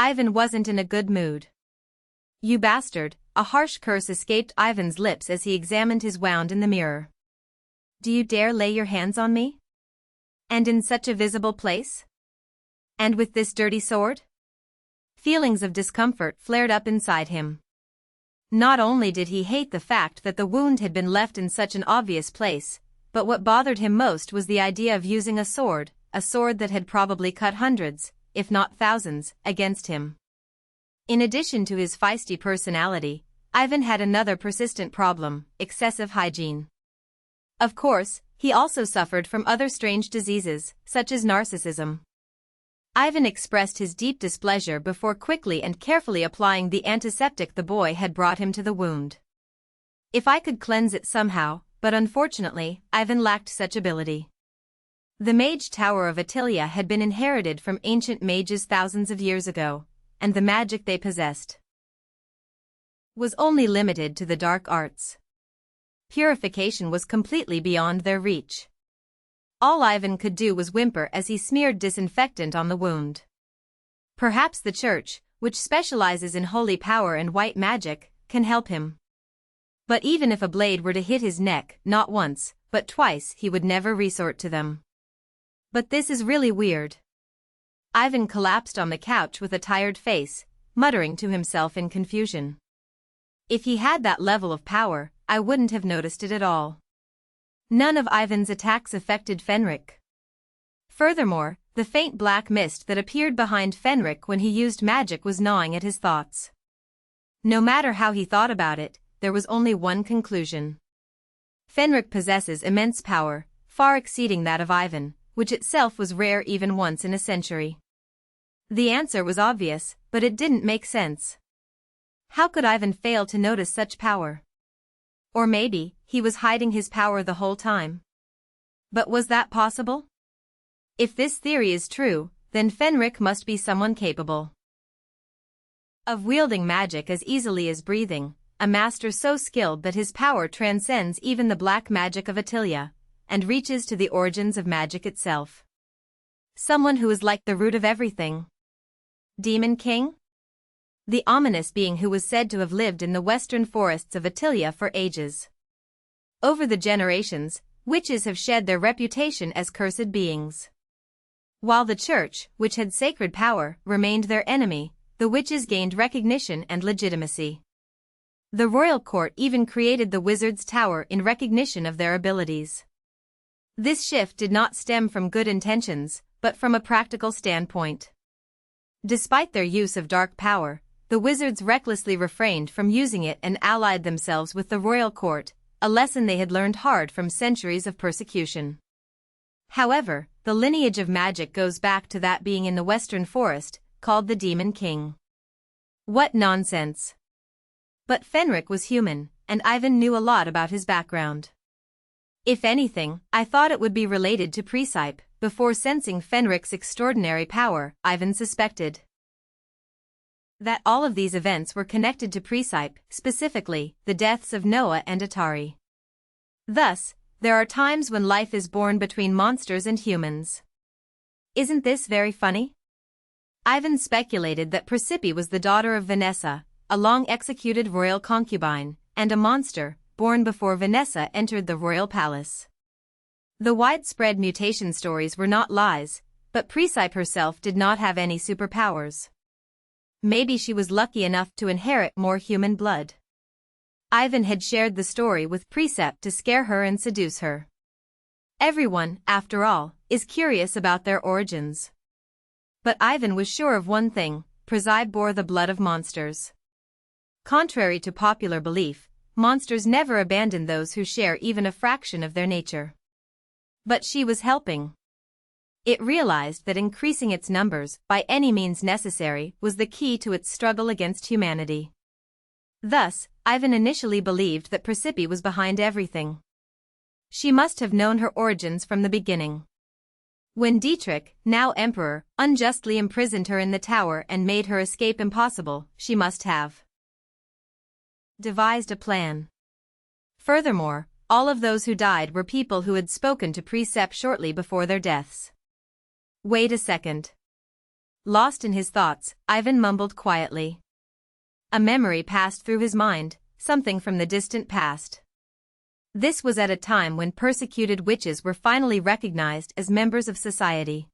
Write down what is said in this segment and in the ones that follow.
Ivan wasn't in a good mood. "You bastard," a harsh curse escaped Ivan's lips as he examined his wound in the mirror. "Do you dare lay your hands on me? And in such a visible place? And with this dirty sword?" Feelings of discomfort flared up inside him. Not only did he hate the fact that the wound had been left in such an obvious place, but what bothered him most was the idea of using a sword that had probably cut hundreds, if not thousands, against him. In addition to his feisty personality, Ivan had another persistent problem: excessive hygiene. Of course, he also suffered from other strange diseases, such as narcissism. Ivan expressed his deep displeasure before quickly and carefully applying the antiseptic the boy had brought him to the wound. "If I could cleanse it somehow," but unfortunately, Ivan lacked such ability. The Mage Tower of Attilia had been inherited from ancient mages thousands of years ago, and the magic they possessed was only limited to the dark arts. Purification was completely beyond their reach. All Ivan could do was whimper as he smeared disinfectant on the wound. Perhaps the church, which specializes in holy power and white magic, can help him. But even if a blade were to hit his neck, not once, but twice, he would never resort to them. But this is really weird. Ivan collapsed on the couch with a tired face, muttering to himself in confusion. If he had that level of power, I wouldn't have noticed it at all. None of Ivan's attacks affected Fenrik. Furthermore, the faint black mist that appeared behind Fenrik when he used magic was gnawing at his thoughts. No matter how he thought about it, there was only one conclusion. Fenrik possesses immense power, far exceeding that of Ivan, which itself was rare even once in a century. The answer was obvious, but it didn't make sense. How could Ivan fail to notice such power? Or maybe, he was hiding his power the whole time. But was that possible? If this theory is true, then Fenrik must be someone capable of wielding magic as easily as breathing, a master so skilled that his power transcends even the black magic of Attilia, and reaches to the origins of magic itself. Someone who is like the root of everything. Demon King? The ominous being who was said to have lived in the western forests of Attilia for ages. Over the generations, witches have shed their reputation as cursed beings. While the church, which had sacred power, remained their enemy, the witches gained recognition and legitimacy. The royal court even created the wizard's tower in recognition of their abilities. This shift did not stem from good intentions, but from a practical standpoint. Despite their use of dark power, the wizards recklessly refrained from using it and allied themselves with the royal court, a lesson they had learned hard from centuries of persecution. However, the lineage of magic goes back to that being in the western forest, called the Demon King. What nonsense! But Fenrik was human, and Ivan knew a lot about his background. If anything, I thought it would be related to Presepe. Before sensing Fenrik's extraordinary power, Ivan suspected that all of these events were connected to Presepe, specifically, the deaths of Noah and Atari. Thus, there are times when life is born between monsters and humans. Isn't this very funny? Ivan speculated that Presepe was the daughter of Vanessa, a long-executed royal concubine, and a monster, born before Vanessa entered the royal palace. The widespread mutation stories were not lies, but Presepe herself did not have any superpowers. Maybe she was lucky enough to inherit more human blood. Ivan had shared the story with Presepe to scare her and seduce her. Everyone, after all, is curious about their origins. But Ivan was sure of one thing: Presepe bore the blood of monsters. Contrary to popular belief, monsters never abandon those who share even a fraction of their nature. But she was helping. It realized that increasing its numbers, by any means necessary, was the key to its struggle against humanity. Thus, Ivan initially believed that Precipice was behind everything. She must have known her origins from the beginning. When Dietrich, now emperor, unjustly imprisoned her in the tower and made her escape impossible, she must have devised a plan. Furthermore, all of those who died were people who had spoken to Presepe shortly before their deaths. Wait a second. lost in his thoughts, Ivan mumbled quietly. A memory passed through his mind, something from the distant past. This was at a time when persecuted witches were finally recognized as members of society.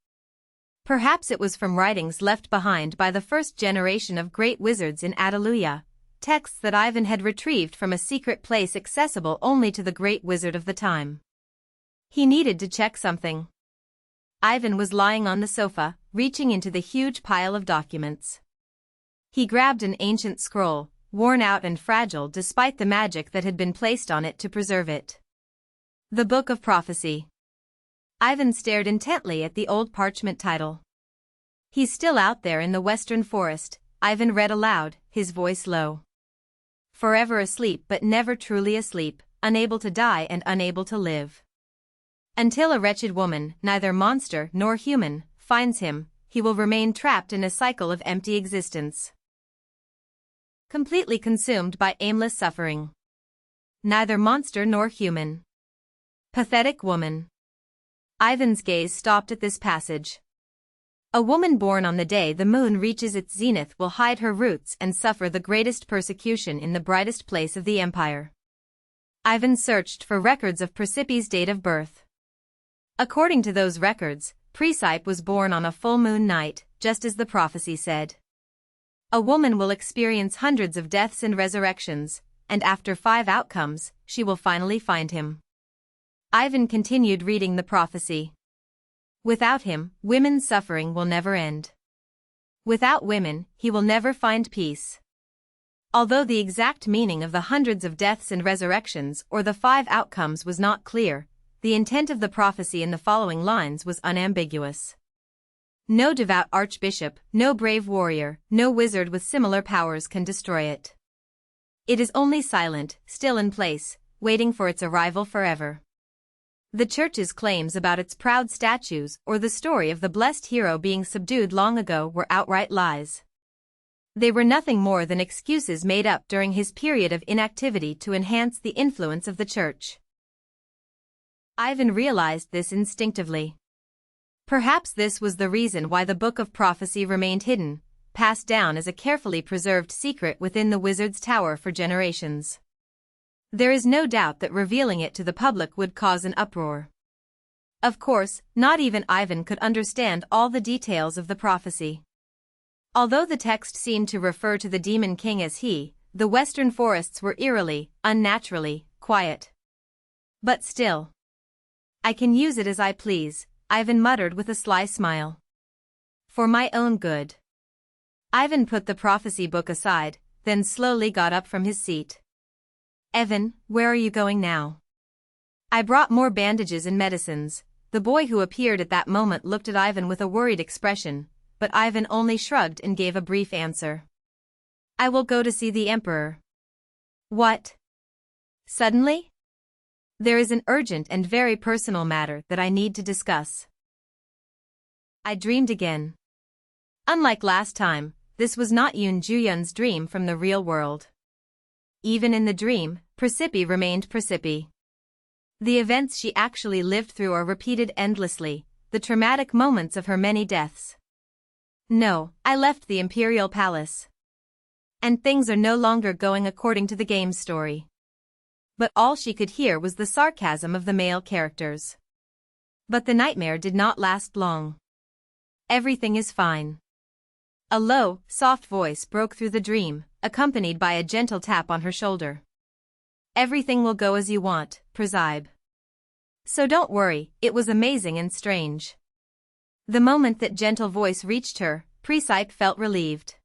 Perhaps it was from writings left behind by the first generation of great wizards in Ataluya, texts that Ivan had retrieved from a secret place accessible only to the great wizard of the time. He needed to check something. Ivan was lying on the sofa, reaching into the huge pile of documents. He grabbed an ancient scroll, worn out and fragile despite the magic that had been placed on it to preserve it. The Book of Prophecy. Ivan stared intently at the old parchment title. "He's still out there in the western forest," Ivan read aloud, his voice low. "Forever asleep but never truly asleep, unable to die and unable to live. Until a wretched woman, neither monster nor human, finds him, he will remain trapped in a cycle of empty existence. Completely consumed by aimless suffering. Neither monster nor human. Pathetic woman." Ivan's gaze stopped at this passage. A woman born on the day the moon reaches its zenith will hide her roots and suffer the greatest persecution in the brightest place of the empire. Ivan searched for records of Precipice's date of birth. According to those records, Presepe was born on a full moon night, just as the prophecy said. A woman will experience hundreds of deaths and resurrections, and after 5 outcomes, she will finally find him. Ivan continued reading the prophecy. Without him, women's suffering will never end. Without women, he will never find peace. Although the exact meaning of the hundreds of deaths and resurrections or the 5 outcomes was not clear, the intent of the prophecy in the following lines was unambiguous. No devout archbishop, no brave warrior, no wizard with similar powers can destroy it. It is only silent, still in place, waiting for its arrival forever. The church's claims about its proud statues or the story of the blessed hero being subdued long ago were outright lies. They were nothing more than excuses made up during his period of inactivity to enhance the influence of the church. Ivan realized this instinctively. Perhaps this was the reason why the Book of Prophecy remained hidden, passed down as a carefully preserved secret within the wizard's tower for generations. There is no doubt that revealing it to the public would cause an uproar. Of course, not even Ivan could understand all the details of the prophecy. Although the text seemed to refer to the Demon King as he, the western forests were eerily, unnaturally, quiet. But still. "I can use it as I please," Ivan muttered with a sly smile. "For my own good." Ivan put the prophecy book aside, then slowly got up from his seat. "Evan, where are you going now?" "I brought more bandages and medicines." The boy who appeared at that moment looked at Ivan with a worried expression, but Ivan only shrugged and gave a brief answer. "I will go to see the emperor." "What? Suddenly?" "There is an urgent and very personal matter that I need to discuss." I dreamed again. Unlike last time, this was not Juyeon's dream from the real world. Even in the dream, Presepe remained Presepe. The events she actually lived through are repeated endlessly, the traumatic moments of her many deaths. No, I left the imperial palace. And things are no longer going according to the game's story. But all she could hear was the sarcasm of the male characters. But the nightmare did not last long. "Everything is fine." A low, soft voice broke through the dream, accompanied by a gentle tap on her shoulder. "Everything will go as you want, Presepe. So don't worry." It was amazing and strange. The moment that gentle voice reached her, Presepe felt relieved.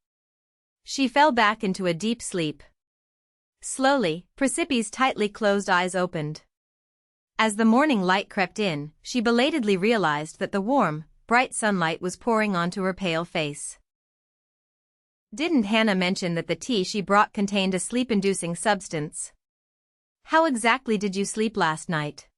She fell back into a deep sleep. Slowly, Precipice's tightly closed eyes opened. As the morning light crept in, she belatedly realized that the warm, bright sunlight was pouring onto her pale face. "Didn't Hannah mention that the tea she brought contained a sleep-inducing substance? How exactly did you sleep last night?"